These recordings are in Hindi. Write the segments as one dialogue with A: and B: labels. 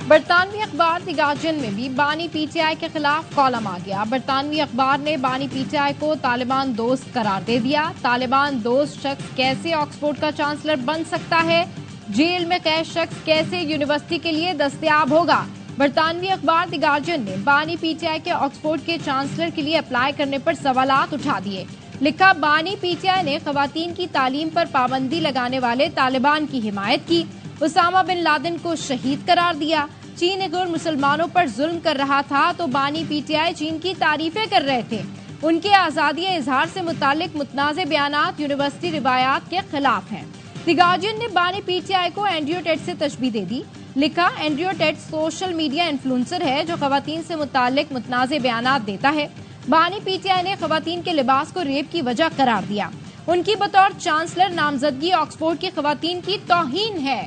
A: बरतानवी अखबार द गार्जियन में भी बानी पीटीआई के खिलाफ कॉलम आ गया। बरतानवी अखबार ने बानी पीटीआई को तालिबान दोस्त करार दे दिया। तालिबान दोस्त शख्स कैसे ऑक्सफोर्ड का चांसलर बन सकता है? जेल में कैद शख्स कैसे यूनिवर्सिटी के लिए दस्तयाब होगा? बरतानवी अखबार द गार्जियन ने बानी पीटीआई के ऑक्सफोर्ड के चांसलर के लिए अप्लाई करने पर सवालात उठा दिए। लिखा, बानी पीटीआई ने खवातीन की तालीम पर पाबंदी लगाने वाले तालिबान की हिमायत की। उसामा बिन लादेन को शहीद करार दिया। चीन अगर मुसलमानों पर जुल्म कर रहा था तो बानी पीटीआई चीन की तारीफें कर रहे थे। उनके आजादी इजहार से मुतालिक मुतनाज़े बयानात यूनिवर्सिटी रिवायात के खिलाफ हैं। द गार्जियन ने बानी पीटीआई को एंड्रयू टेट से तशबीह दे दी। लिखा, Andrew Tate social media influencer है जो खवातीन से मुतालिक मुतनाज़े बयानात देता है। बानी पीटीआई ने खवातीन के लिबास को रेप की वजह करार दिया। उनकी बतौर चांसलर नामजदगी ऑक्सफोर्ड की खवातीन की तौहीन है।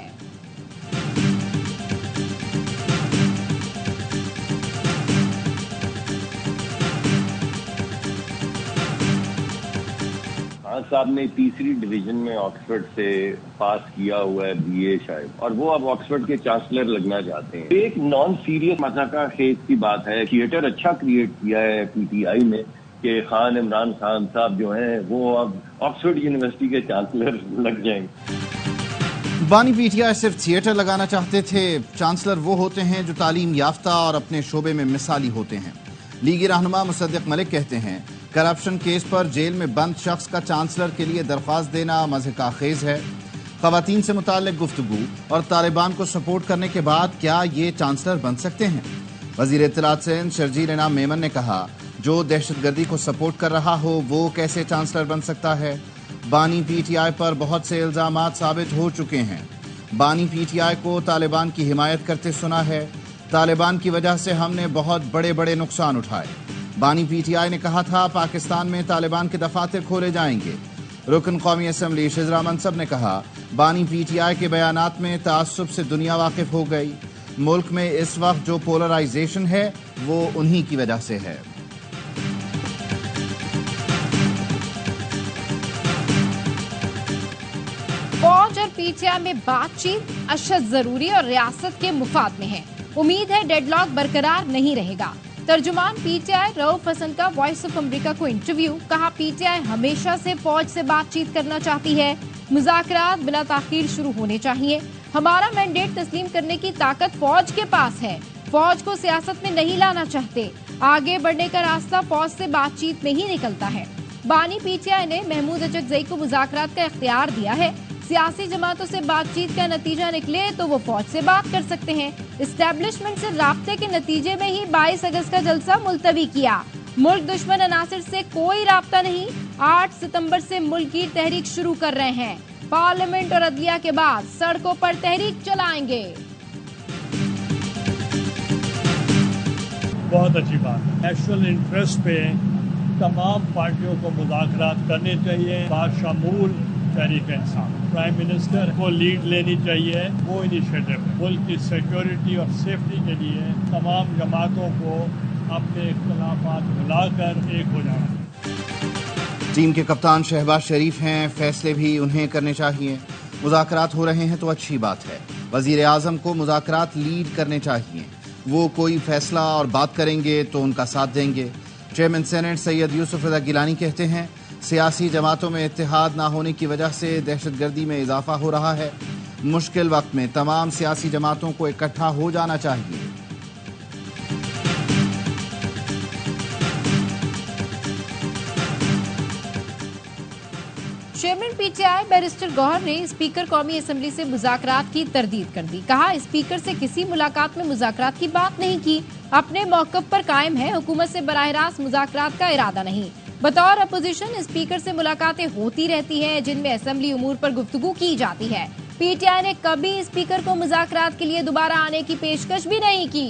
B: खान साहब ने तीसरी डिवीजन में ऑक्सफोर्ड से पास किया हुआ है बीए शायद, और वो अब ऑक्सफोर्ड के चांसलर लगना चाहते हैं। एक नॉन सीरियस मजाका खेज की बात है। थिएटर अच्छा क्रिएट किया है पीटीआई ने कि खान इमरान खान साहब जो हैं वो अब ऑक्सफोर्ड यूनिवर्सिटी के चांसलर लग जाएंगे।
C: बानी पीटीआई सिर्फ थिएटर लगाना चाहते थे। चांसलर वो होते हैं जो तालीम याफ्ता और अपने शोबे में मिसाली होते हैं। लीगी रहनुमा मुसद्दिक मलिक कहते हैं, करप्शन केस पर जेल में बंद शख्स का चांसलर के लिए दरख्वास्त देना मज़हक़ाखेज़ है। खवातीन से मुताल्लिक गुफ्तगू और तालिबान को सपोर्ट करने के बाद क्या ये चांसलर बन सकते हैं? वज़ीर इत्तलात सिंध शर्जील इनाम मेमन ने कहा, जो दहशतगर्दी को सपोर्ट कर रहा हो वो कैसे चांसलर बन सकता है? बानी पीटीआई पर बहुत से इल्जामात साबित हो चुके हैं। बानी पीटीआई को तालिबान की हिमायत करते सुना है। तालिबान की वजह से हमने बहुत बड़े बड़े नुकसान उठाए। बानी पीटीआई ने कहा था पाकिस्तान में तालिबान के दफातर खोले जाएंगे। रुकन कौमी असम्बली शिजरा मनसब ने कहा, बानी पीटीआई के बयानात में तासुब से दुनिया वाकिफ हो गई। मुल्क में इस वक्त जो पोलराइजेशन है वो उन्हीं की वजह से है।
A: फौज और पीटीआई में बातचीत अशद जरूरी और रियासत के मुफाद में है। उम्मीद है डेडलॉक बरकरार नहीं रहेगा। तर्जुमान पीटीआई रऊफ हसन का वॉइस ऑफ अमेरिका को इंटरव्यू। कहा, पीटीआई हमेशा से फौज से बातचीत करना चाहती है। मुज़ाकरात बिला ताखीर शुरू होने चाहिए। हमारा मैंडेट तस्लीम करने की ताकत फौज के पास है। फौज को सियासत में नहीं लाना चाहते। आगे बढ़ने का रास्ता फौज से बातचीत में ही निकलता है। बानी पीटीआई ने महमूद अचकजई को मुज़ाकरात का इख्तियार दिया है। सियासी जमातों से बातचीत का नतीजा निकले तो वो फौज से बात कर सकते हैं। इस्टेब्लिशमेंट से राब्ते के नतीजे में ही 22 अगस्त का जलसा मुलतवी किया। मुल्क दुश्मन अनासिर से कोई राब्ता नहीं। 8 सितंबर से मुल्क की तहरीक शुरू कर रहे हैं। पार्लियामेंट और अदलिया के बाद सड़कों पर तहरीक चलाएंगे।
D: बहुत अच्छी बात। नेशनल इंटरेस्ट पे तमाम पार्टियों को मुज़ाकरात करने चाहिए। बाशमूल तहरीक इंसाफ प्राइम मिनिस्टर को लीड लेनी चाहिए। वो इनिशिएटिव मुल्क की सिक्योरिटी और सेफ्टी के लिए तमाम जमातों को अपने इख्तिलाफात मिलाकर एक हो जाना।
C: टीम के कप्तान शहबाज शरीफ हैं, फैसले भी उन्हें करने चाहिए। मुज़ाकरात हो रहे हैं तो अच्छी बात है। वजीर आज़म को मुज़ाकरात लीड करने चाहिए। वो कोई फैसला और बात करेंगे तो उनका साथ देंगे। चेयरमैन सेनेट सैयद यूसुफ रज़ा गिलानी कहते हैं, सियासी जमातों में इत्तेहाद ना होने की वजह से दहशतगर्दी में इजाफा हो रहा है। मुश्किल वक्त में तमाम सियासी जमातों को इकट्ठा हो जाना चाहिए।
A: चेयरमैन पीटीआई बैरिस्टर गौहर ने स्पीकर कौमी असम्बली से मुज़ाकरात की तरदीद कर दी। कहा, स्पीकर से किसी मुलाकात में मुज़ाकरात की बात नहीं की। अपने मौक़िफ़ पर कायम है। हुकूमत से बराह रास्त मुज़ाकरात का इरादा नहीं। बतौर अपोजिशन स्पीकर से मुलाकातें होती रहती हैं जिनमें असम्बली उमूर पर गुफ्तगू की जाती है। पीटीआई ने कभी स्पीकर को मुज़ाकरात के लिए दोबारा आने की पेशकश भी नहीं की।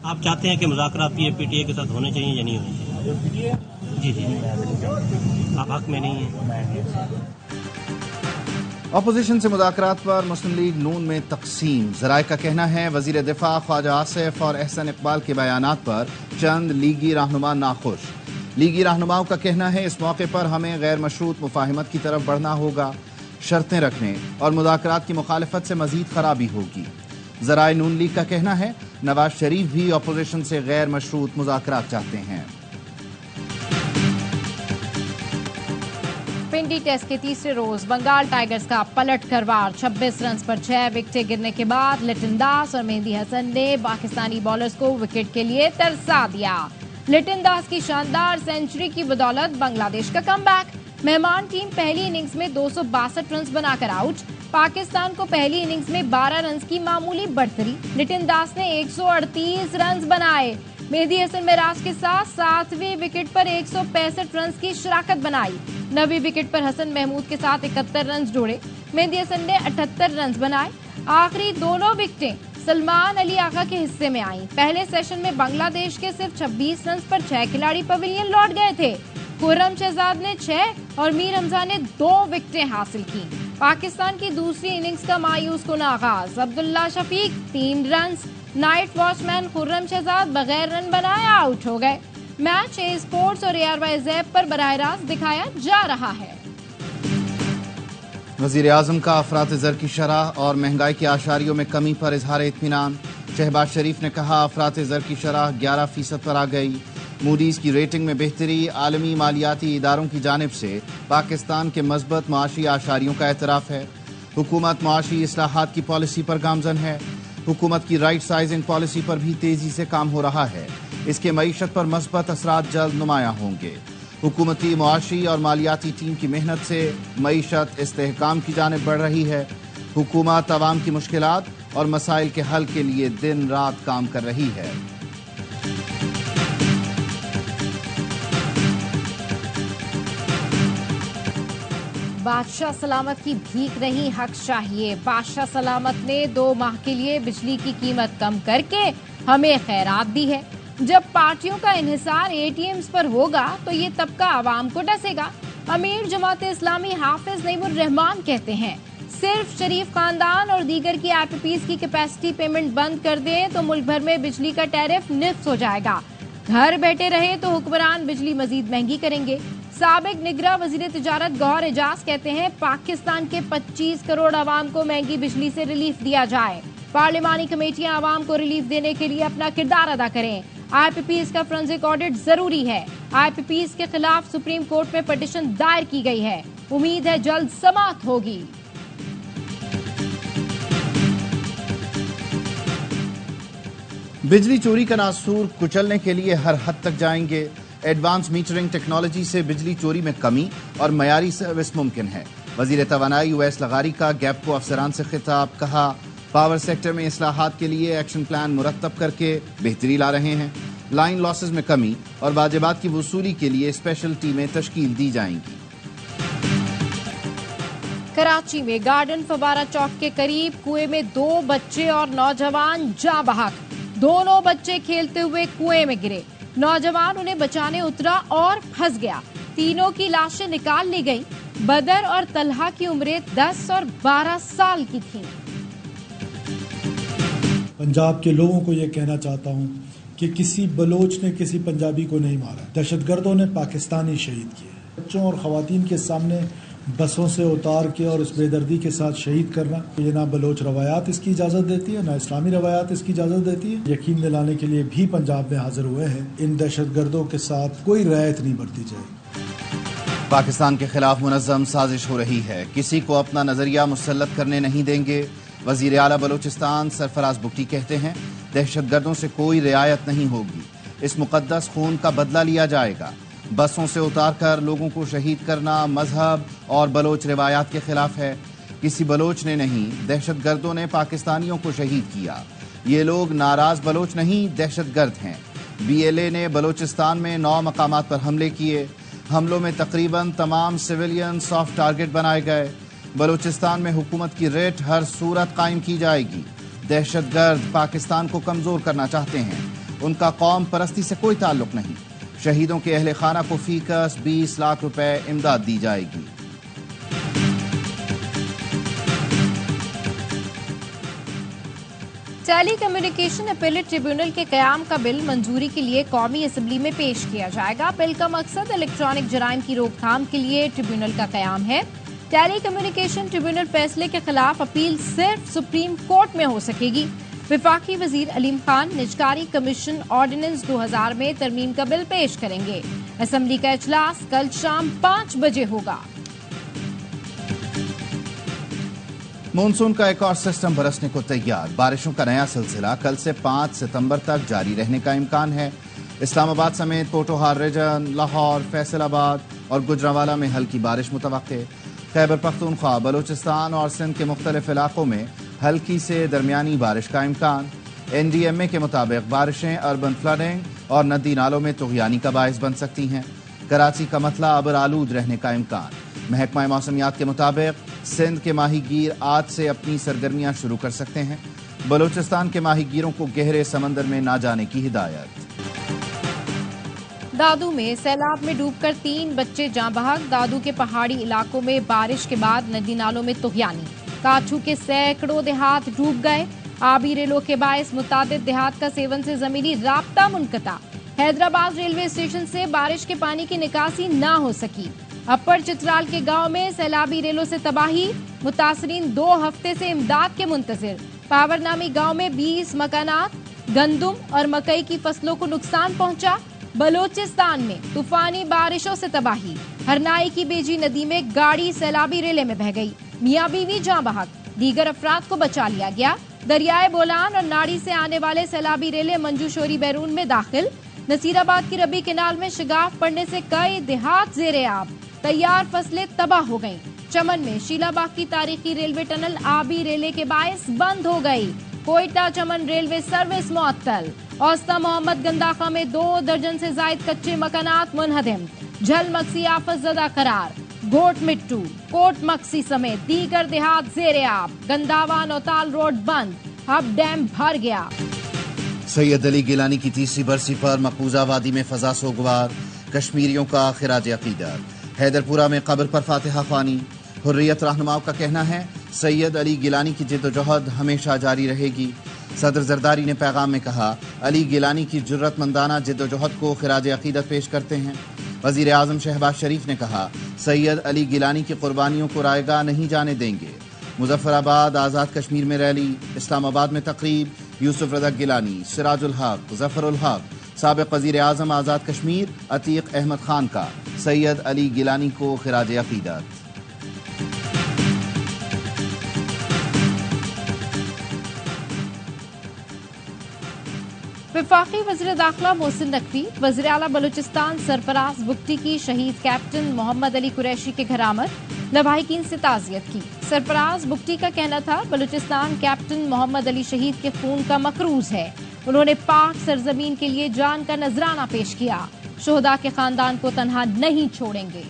E: आप चाहते हैं कि मुज़ाकरात पीटीआई के साथ होने चाहिए या नहीं होने चाहिए? जी जी, आप हक में नहीं है।
C: अपोजिशन से मुज़ाकरात पर मुस्लिम लीग नून में तकसीम। ज़राए का कहना है, वज़ीर दिफा ख्वाजा आसिफ और एहसन इकबाल के बयानात पर चंद लीगी रहनुमा नाखुश। लीगी रहनुमाओं का कहना है, इस मौके पर हमें गैर मशरूत मुफाहिमत की तरफ बढ़ना होगा। शर्तें रखने और मुज़ाकरात की मुखालफत से मजीद खराबी होगी। ज़राए नून लीग का कहना है नवाज शरीफ भी अपोजिशन से गैर मशरूत मुज़ाकरात चाहते हैं।
A: पिंडी टेस्ट के तीसरे रोज बंगाल टाइगर्स का पलट कर वार 26 रन पर 6 विकेटें गिरने के बाद लिटन दास और मेहंदी हसन ने पाकिस्तानी बॉलर्स को विकेट के लिए तरसा दिया। लिटन दास की शानदार सेंचुरी की बदौलत बांग्लादेश का कमबैक। मेहमान टीम पहली इनिंग्स में 262 रन बनाकर आउट। पाकिस्तान को पहली इनिंग्स में 12 रन की मामूली बढ़तरी। लिटन दास ने 138 रन बनाए। मेहंदी हसन मेराज के साथ 7वीं विकेट पर 165 रन की शराकत बनाई। 9वीं विकेट पर हसन महमूद के साथ 71 रन जोड़े। मेहंदी हसन ने 78 रन बनाए। आखिरी दोनों विकेटें सलमान अली आगा के हिस्से में आईं। पहले सेशन में बांग्लादेश के सिर्फ 26 रन पर 6 खिलाड़ी पवेलियन लौट गए थे। खुर्रम शहजाद ने 6 और मीर हमजा ने 2 विकेटें हासिल की। पाकिस्तान की दूसरी इनिंग्स का मायूस कुन आगाज। Abdullah Shafique 3 run, night watchman Khurram Shahzad बगैर रन बनाए आउट हो गए। मैच ए स्पोर्ट्स और ARY ज़ैप पर बराह रास्त दिखाया जा रहा है।
C: वज़ीर आज़म का अफरात ज़र की शरह और महंगाई के आशारियों में कमी पर इजहार इत्मीनान। शहबाज शरीफ ने कहा अफरात ज़र की शरह 11% पर आ गई। मूडीज़ की रेटिंग में बेहतरी। आलमी मालियाती इदारों की जानिब से पाकिस्तान के मज़बूत माशी आशारियों का एतराफ़ है। हुकूमत माशी इस्लाहात की पॉलिसी पर गामज़न है। हुकूमत की राइट साइजिंग पॉलिसी पर भी तेज़ी से काम हो रहा है। इसके मईशत पर मस्बत असरात जल्द नुमायां होंगे। हुकूमती मुआशी और मालियाती टीम की मेहनत से मईशत इस्तेहकाम की जानिब बढ़ रही है। हुकूमत अवाम की मुश्किलात और मसाइल के हल के लिए दिन रात काम कर रही है।
A: बादशाह सलामत की भीख नहीं हक चाहिए। बादशाह सलामत ने 2 माह के लिए बिजली की कीमत कम करके हमें खैरात दी है। जब पार्टियों का इन्हिसार ATMs पर होगा तो ये तबका आवाम को डसेगा। अमीर जमात इस्लामी हाफिज नईमुर रहमान कहते हैं सिर्फ शरीफ खानदान और दीगर की IPPs की कैपेसिटी पेमेंट बंद कर दें तो मुल्क भर में बिजली का टैरिफ निफ्स हो जाएगा। घर बैठे रहे तो हुक्मरान बिजली मजीद महंगी करेंगे। साबिक निगरां वजीर तिजारत गौहर एजाज कहते हैं पाकिस्तान के 25 करोड़ आवाम को महंगी बिजली से रिलीफ दिया जाए। पार्लिमानी कमेटियां आवाम को रिलीफ देने के लिए अपना किरदार अदा करें। IPPs का फोरेंसिक ऑडिट जरूरी है। IPPs के खिलाफ सुप्रीम कोर्ट में पिटीशन दायर की गई है। उम्मीद है जल्द समाअत होगी।
C: बिजली चोरी का नासूर कुचलने के लिए हर हद तक जाएंगे। एडवांस मीटरिंग टेक्नोलॉजी से बिजली चोरी में कमी और मयारी सर्विस मुमकिन है। वजीर तवानाई उवैस लगारी का गैप को अफसरान से खिताब। कहा पावर सेक्टर में इस्लाहात के लिए एक्शन प्लान मुरतब करके बेहतरी ला रहे हैं। लाइन लॉसेज में कमी और वाजिबात की वसूली के लिए स्पेशल टीमें तश्कील दी जाएंगी।
A: कराची में गार्डन फवारा चौक के करीब कुएं में 2 बच्चे और नौजवान जाँ बहक। दोनों बच्चे खेलते हुए कुएं में गिरे। नौजवान उन्हें बचाने उतरा और फंस गया। तीनों की लाशें निकाल ली गई। बदर और तलहा की उम्रें 10 और 12 साल की थीं।
F: पंजाब के लोगों को ये कहना चाहता हूँ कि किसी बलोच ने किसी पंजाबी को नहीं मारा। दहशतगर्दों ने पाकिस्तानी शहीद किए। बच्चों और खवातीन के सामने बसों से उतार के और इस बेदर्दी के साथ शहीद करना, ये ना बलोच रवायात इसकी इजाज़त देती है, ना इस्लामी रवायात इसकी इजाज़त देती है। यकीन दिलाने के लिए भी पंजाब में हाजिर हुए हैं। इन दहशतगर्दों के साथ कोई रियायत नहीं बरती जाएगी।
C: पाकिस्तान के खिलाफ मुनज़्ज़म साजिश हो रही है। किसी को अपना नजरिया मुसल्लत करने नहीं देंगे। वजीर आला बलूचिस्तान सरफराज बुगटी कहते हैं दहशतगर्दों से कोई रियायत नहीं होगी। इस मुकद्दस खून का बदला लिया जाएगा। बसों से उतारकर लोगों को शहीद करना मजहब और बलोच रिवायात के खिलाफ है। किसी बलोच ने नहीं, दहशतगर्दों ने पाकिस्तानियों को शहीद किया। ये लोग नाराज बलोच नहीं, दहशतगर्द हैं। BLA ने बलोचिस्तान में 9 मकामात पर हमले किए। हमलों में तकरीबन तमाम सिविलियन सॉफ्ट टारगेट बनाए गए। बलोचिस्तान में हुकूमत की रेट हर सूरत कायम की जाएगी। दहशतगर्द पाकिस्तान को कमजोर करना चाहते हैं। उनका कौम परस्ती से कोई ताल्लुक नहीं। शहीदों के अहले खाना को फीकस 20 लाख रुपए इमदाद दी जाएगी।
A: टेली कम्युनिकेशन अपीलेट ट्रिब्यूनल के कयाम का बिल मंजूरी के लिए कौमी असम्बली में पेश किया जाएगा। बिल का मकसद इलेक्ट्रॉनिक जराइम की रोकथाम के लिए ट्रिब्यूनल का कयाम है। टेली कम्युनिकेशन ट्रिब्यूनल फैसले के खिलाफ अपील सिर्फ सुप्रीम कोर्ट में हो सकेगी। विफाकी वजीर अलीम खान निजकारी कमीशन ऑर्डिनेंस 2000 में तरमीम का बिल पेश करेंगे। असेंबली का इजलास कल शाम 5 बजे होगा।
C: मानसून का एक और सिस्टम बरसने को तैयार। बारिशों का नया सिलसिला कल से 5 सितंबर तक जारी रहने का इम्कान है। इस्लामाबाद समेत पोटोहार रीजन, लाहौर, फैसलाबाद और गुजरांवाला में हल्की बारिश मुतवक्के। खैबर पख्तूनख्वा, बलूचिस्तान और सिंध के मुख्तलिफ इलाकों में हल्की से दरमियानी बारिश का इम्कान। NDMA के मुताबिक बारिशें अर्बन फ्लडिंग और नदी नालों में तुग़यानी का बायस बन सकती हैं। कराची का मतला अबर आलूद रहने का इम्कान। महकमा मौसमियात के मुताबिक सिंध के माहीगीर आज से अपनी सरगर्मियां शुरू कर सकते हैं। बलूचिस्तान के माहीगीरों को गहरे समंदर में ना जाने की हिदायत।
A: दादू में सैलाब में डूबकर 3 बच्चे जाँ बहक। दादू के पहाड़ी इलाकों में बारिश के बाद नदी नालों में तुग़यानी। काठू के सैकड़ों देहात डूब गए। आबी रेलों के बायस मुतादिद देहात का सेवन से जमीनी राब्ता मुनक़ता। हैदराबाद रेलवे स्टेशन से बारिश के पानी की निकासी ना हो सकी। अपर चित्राल के गांव में सैलाबी रेलों से तबाही। मुतासरीन 2 हफ्ते से इमदाद के मुंतजिर। पावरनामी गांव में 20 मकानात, गंदुम और मकई की फसलों को नुकसान पहुंचा। बलूचिस्तान में तूफानी बारिशों से तबाही। हरनाई की बेजी नदी में गाड़ी सैलाबी रेले में बह गई। मियां बीवी जाँ बहक, दीगर अफराद को बचा लिया गया। दरियाए बोलान और नाड़ी से आने वाले सैलाबी रेले मंजूशोरी बैरून में दाखिल। नसीराबाद की रबी केनाल में शिगाफ पड़ने से कई देहात ज़ेरे आब। तैयार फसलें तबाह हो गईं। चमन में शीलाबाग की तारीखी रेलवे टनल आबी रेले के बायस बंद हो गई। कोयटा चमन रेलवे सर्विस मुअत्तल। औस्ता मोहम्मद गंदाखा में 2 दर्जन से जायद कच्चे मकानात मुनहदिम। झल मक्सी आफत ज़दा करार। घोट मिट्टू, कोट मक्सी समेत दीगर देहात ज़ेरे आब। गंदावा नौताल रोड बंद। अब डैम भर गया।
C: सैयद अली गिलानी की 3री बरसी पर मकबूजा वादी में फजा सोगवार। कश्मीरियों का खिराज अकीदत। हैदरपुरा में कब्र पर फातिहा ख्वानी। हुर्रियत रहनुमाओं का कहना है सैयद अली गिलानी की जिद्दोजहद हमेशा जारी रहेगी। सदर जरदारी ने पैगाम में कहा अली गिलानी की जुर्रतमंदाना जिद्दोजहद को खिराज अकीदत पेश करते हैं। वजीर आजम शहबाज शरीफ ने कहा सैयद अली गिलानी की कुर्बानियों को रायगा नहीं जाने देंगे। मुजफ्फराबाद आज़ाद कश्मीर में रैली। इस्लामाबाद में तकरीब। यूसुफ रज़ा गिलानी, सिराजुल हक, ज़फ़रुल हक, साबिक़ वज़ीर आज़म आज़ाद कश्मीर अतीक अहमद खान का सैयद अली गिलानी को खिराज अकीदत।
A: वफाकी वज़ीर दाखिला मोहसिन नकवी, वज़ीर आला बलूचिस्तान सरफराज बुगटी की शहीद कैप्टन मोहम्मद अली कुरैशी के घर आमद। लवाहिकीन से ताज़ियत की। सरफराज बुगटी का कहना था बलूचिस्तान कैप्टन मोहम्मद अली शहीद के खून का मकरूज है। उन्होंने पाक सरजमीन के लिए जान का नजराना पेश किया। शोहदा के खानदान को तन्हा नहीं छोड़ेंगे।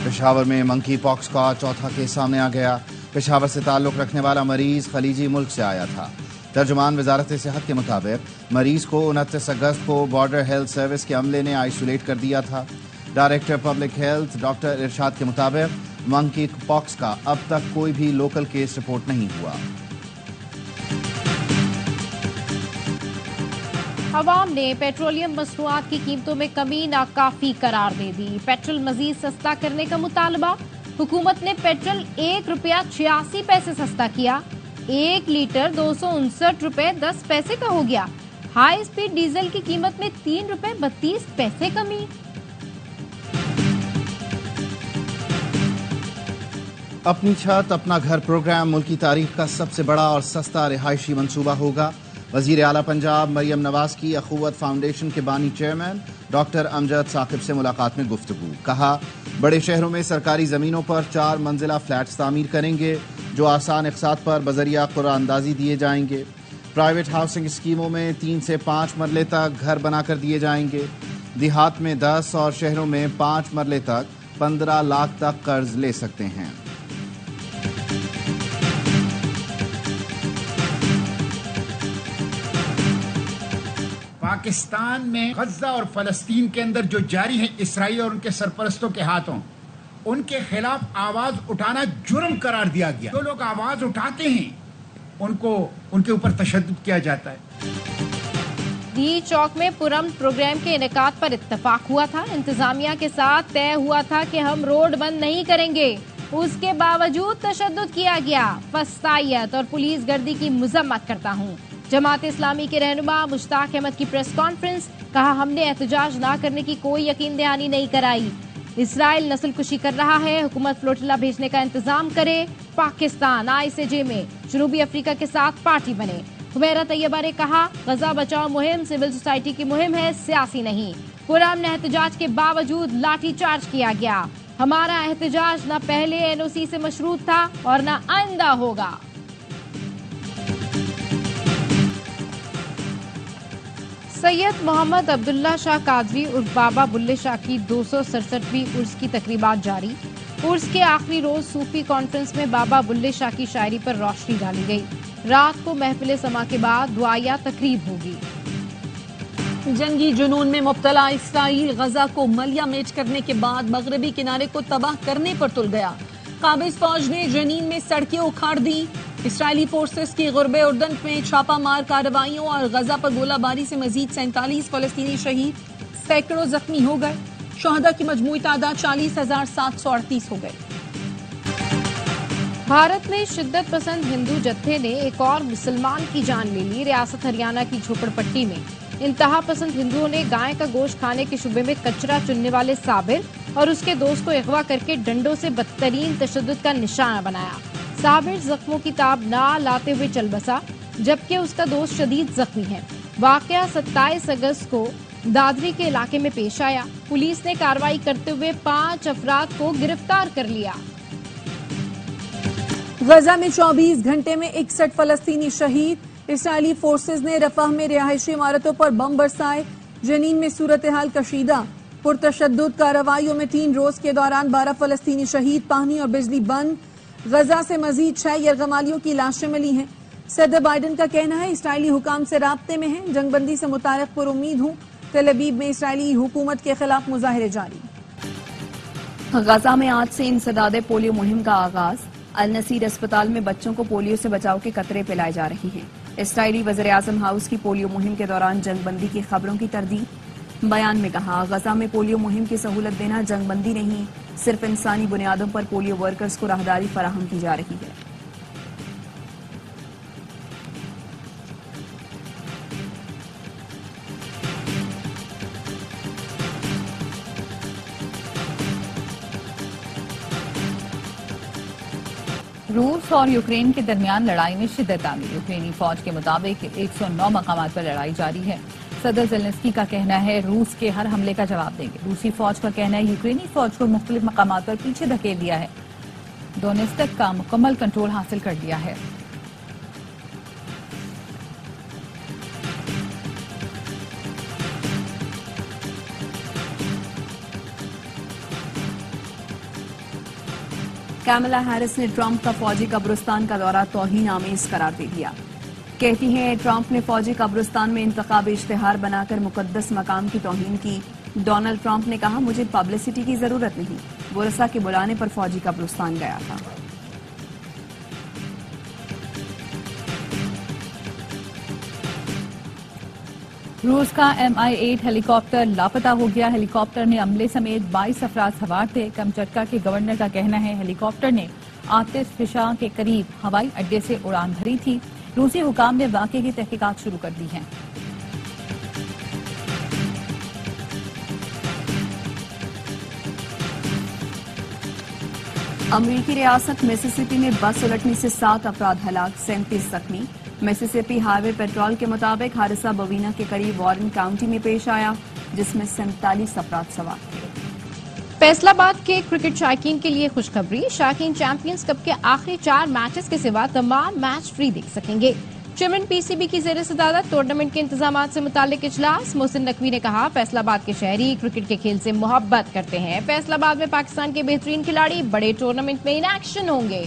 C: पेशावर में मंकी पॉक्स का 4था केस सामने आ गया। पेशावर से ताल्लुक रखने वाला मरीज खलीजी मुल्क से आया था। तर्जुमान वजारत सेहत के मुताबिक मरीज को 29 अगस्त को बॉर्डर हेल्थ सर्विस के अमले ने आइसोलेट कर दिया था। डायरेक्टर पब्लिक हेल्थ डॉक्टर इरशाद के मुताबिक मंकी पॉक्स का अब तक कोई भी लोकल केस रिपोर्ट नहीं हुआ।
A: अवाम ने पेट्रोलियम मसनूआत की कीमतों में कमी नाकाफी करार दे दी। पेट्रोल मजीद सस्ता करने का मुतालबा। हुकूमत ने पेट्रोल ₹1.86 सस्ता किया। 1 लीटर 259 रुपए 10 पैसे का हो गया। हाई स्पीड डीजल की कीमत में ₹3.32 कमी।
C: अपनी छत अपना घर प्रोग्राम मुल्क की तारीख का सबसे बड़ा और सस्ता रिहायशी मंसूबा होगा। वजीर आला पंजाब मरियम नवाज की अखुवत फाउंडेशन के बानी चेयरमैन डॉक्टर अमजद साकिब से मुलाकात में गुफ्तगू। कहा बड़े शहरों में सरकारी जमीनों पर 4 मंजिला फ्लैट्स तामीर करेंगे जो आसान इक़सात पर बजरिया कुरानंदाजी दिए जाएंगे। प्राइवेट हाउसिंग स्कीमों में 3 से 5 मरले तक घर बनाकर दिए जाएंगे। देहात में 10 और शहरों में 5 मरले तक 15 लाख तक कर्ज ले सकते हैं।
G: पाकिस्तान में गज़ा और फ़लस्तीन के अंदर जो जारी है इसराइल और उनके सरपरस्तों के हाथों, उनके खिलाफ आवाज उठाना जुर्म करार दिया गया। जो लोग आवाज उठाते हैं उनको उनके ऊपर तशद्दुद किया जाता है।
A: डी चौक में पुरम प्रोग्राम के इनेकाद पर इत्तेफाक हुआ था। इंतजामिया के साथ तय हुआ था कि हम रोड बंद नहीं करेंगे, उसके बावजूद तशद्दुद किया गया। फस्तायत और पुलिस गर्दी की मजम्मत करता हूँ। जमात इस्लामी के रहनुमा मुश्ताक अहमद की प्रेस कॉन्फ्रेंस, कहा हमने एहतजाज ना करने की कोई यकीन दहानी नहीं कराई। इसराइल नस्लकुशी कर रहा है, हुकूमत फ्लोटिला भेजने का इंतजाम करे। पाकिस्तान ICJ में जनूबी अफ्रीका के साथ पार्टी बने। हुमैरा तैयबा ने कहा गजा बचाओ मुहिम सिविल सोसाइटी की मुहिम है, सियासी नहीं। पुरअमन एहतजाज के बावजूद लाठीचार्ज किया गया। हमारा एहतजाज न पहले NOC से मशरूत था और न आइंदा होगा। सैयद मोहम्मद अब्दुल्ला शाह कादरी उर्फ बाबा बुल्ले शाह की 267वीं उर्स की तकरीबात जारी। उर्स के आखिरी रोज सूफी कॉन्फ्रेंस में बाबा बुल्ले शाह की शायरी पर रोशनी डाली गई। रात को महफिल समा के बाद दुआया तकरीब होगी।
H: जंगी जुनून में मुब्तला इसराइल गजा को मलिया मेज करने के बाद मगरबी किनारे को तबाह करने पर तुल गया। काबिज फौज ने जनीन में सड़कें उखाड़ दी। इसराइली फोर्सेस की गुरबे उर्दन में छापा मार कार्रवाइयों और गजा पर गोलाबारी से मजीद 47 फलस्तीनी शहीद, सैकड़ों जख्मी हो गए। शहदा की मजमूई तादाद 40,738 हो गए।
A: भारत में शिद्दत पसंद हिंदू जत्थे ने एक और मुसलमान की जान ले ली। रियासत हरियाणा की झोपड़पट्टी में इंतहा पसंद हिंदुओं ने गाय का गोश्त खाने के शुबे में कचरा चुनने वाले साबिर और उसके दोस्त को अगवा करके डंडों से बदतरीन तशद्दुद का निशाना बनाया। साबिर जख्मों की ताब ना लाते हुए चल बसा, जबकि उसका दोस्त शदीद जख्मी है। वाकया 27 अगस्त को दादरी के इलाके में पेश आया। पुलिस ने कार्रवाई करते हुए 5 अफराद को गिरफ्तार कर लिया।
H: गजा में 24 घंटे में 61 फलस्तीनी शहीद। इसराइली फोर्सेज ने रफाह में रिहायशी इमारतों पर बम बरसाए। जनीन में सूरत हाल कशीदा। पुरतशद्दुद कार्रवाइयों में 3 रोज के दौरान 12 फलस्तीनी शहीद, पानी और बिजली बंद। गजा से मजीद 6 यरगमालियों की लाशें मिली हैं। सदर बाइडन का कहना है इसराइली हुकाम से राब्ते में है, जंगबंदी से मुताल्लिक पर उम्मीद हूँ। तेल अवीव में इसराइली हुकूमत के खिलाफ मुजाहिरे जारी।
I: गजा में आज से इंसदादे पोलियो मुहिम का आगाज। अल नसीर अस्पताल में बच्चों को पोलियो से बचाव के कतरे पिलाए जा रहे हैं। इसराइली वज़ीर आज़म हाउस की पोलियो मुहिम के दौरान जंगबंदी की खबरों की तरदीद। बयान में कहा गजा में पोलियो मुहिम की सहूलत देना जंगबंदी नहीं, सिर्फ इंसानी बुनियादों पर पोलियो वर्कर्स को राहदारी फराहम की जा रही है।
J: रूस और यूक्रेन के दरमियान लड़ाई में शिद्दत आ गई। यूक्रेनी फौज के मुताबिक 109 मकामात पर लड़ाई जारी है। सदर ज़ेलेंस्की का कहना है रूस के हर हमले का जवाब देंगे। रूसी फौज का कहना है यूक्रेनी फौज को मुख्तलिफ मकामात पर पीछे धकेल दिया है, दोनेत्स्क का मुकम्मल कंट्रोल हासिल कर लिया है।
I: कैमला हैरिस ने ट्रंप का फौजी कब्रिस्तान का दौरा तौहीन आमेज करार दे दिया। कहती हैं ट्रंप ने फौजी कब्रिस्तान में इंतखाबी इश्तिहार बनाकर मुकद्दस मकाम की तौहीन की। डोनाल्ड ट्रंप ने कहा मुझे पब्लिसिटी की जरूरत नहीं, वो रसा के बुलाने पर फौजी कब्रिस्तान गया था।
J: रूस का Mi-8 हेलीकॉप्टर लापता हो गया। हेलीकॉप्टर में अमले समेत 22 अफराद सवार थे। कमचटका के गवर्नर का कहना है हेलीकॉप्टर ने आतिश फिशा के करीब हवाई अड्डे से उड़ान भरी थी। रूसी हुकाम ने वाकये की तहकीकात शुरू कर दी है।
I: अमरीकी रियासत मिसिसिपी में बस उलटने से 7 अफराद हलाक, 37 जख्मी। मिसिसिपी हाईवे पेट्रोल के मुताबिक हादसा बवीना के करीब वॉरेन काउंटी में पेश आया, जिसमें 47 अफराद सवार थे।
A: फैसलाबाद के क्रिकेट शायकीन के लिए खुशखबरी। शायकीन चैंपियंस कप के आखिरी 4 मैचेस के सिवा तमाम मैच फ्री देख सकेंगे। चेयरमैन PCB की ज़ेर सदारत टूर्नामेंट के इंतजाम से मुतालिक इजलास। मोहसिन नकवी ने कहा फैसलाबाद के शहरी क्रिकेट के खेल से मोहब्बत करते हैं। फैसलाबाद में पाकिस्तान के बेहतरीन खिलाड़ी बड़े टूर्नामेंट में इन एक्शन होंगे।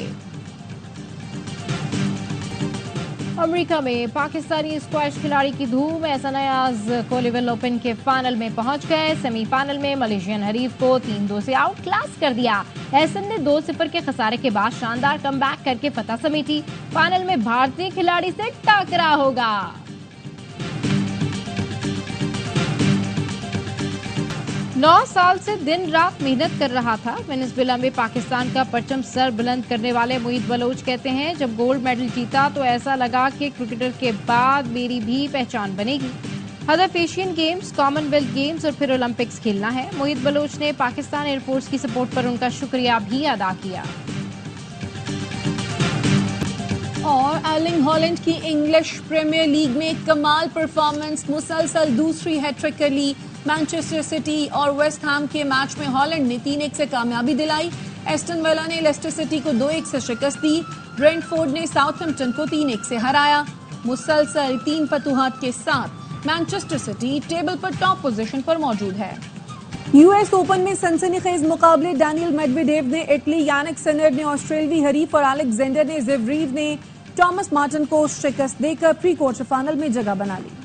A: अमेरिका में पाकिस्तानी स्क्वैश खिलाड़ी की धूम। एहसन अयाज कोलिवल ओपन के फाइनल में पहुंच गए। सेमीफाइनल में मलेशियन हरीफ को 3-2 से आउट क्लास कर दिया। एहसन ने 2-0 के खसारे के बाद शानदार कमबैक करके फतह समेटी। फाइनल में भारतीय खिलाड़ी से टकरा होगा। 9 साल से दिन रात मेहनत कर रहा था। वेनेजुएला में पाकिस्तान का परचम सर बुलंद करने वाले मोहित बलोच कहते हैं, जब गोल्ड मेडल जीता तो ऐसा लगा कि क्रिकेटर के बाद मेरी भी पहचान बनेगी। हदफ एशियन गेम्स, कॉमनवेल्थ गेम्स और फिर ओलंपिक्स खेलना है। मोहित बलोच ने पाकिस्तान एयरफोर्स की सपोर्ट पर उनका शुक्रिया भी अदा किया।
H: और अर्लिंग हॉलैंड की इंग्लिश प्रीमियर लीग में कमाल परफॉर्मेंस, मुसलसल दूसरी हैट्रिक कर ली। मैनचेस्टर सिटी और वेस्ट हैम के मैच में हॉलैंड ने 3-1 से कामयाबी दिलाई। एस्टन विला ने लेस्टर सिटी को 2-1 से शिकस्त दी। ब्रेंटफोर्ड ने साउथहैम्पटन को 3-1 से हराया। मुसलसल 3 फतूहात के साथ मैनचेस्टर सिटी टेबल पर टॉप पोजीशन पर मौजूद है। यूएस ओपन में सनसनीखेज मुकाबले, डैनियल मेडवेडेव ने इटली, यानिक सिनर ने ऑस्ट्रेलियाई हरीफ और अलेक्जेंडर ने ज़ेवरेव ने टॉमस मार्टिन को शिकस्त देकर प्री क्वार्टर फाइनल में जगह बना ली।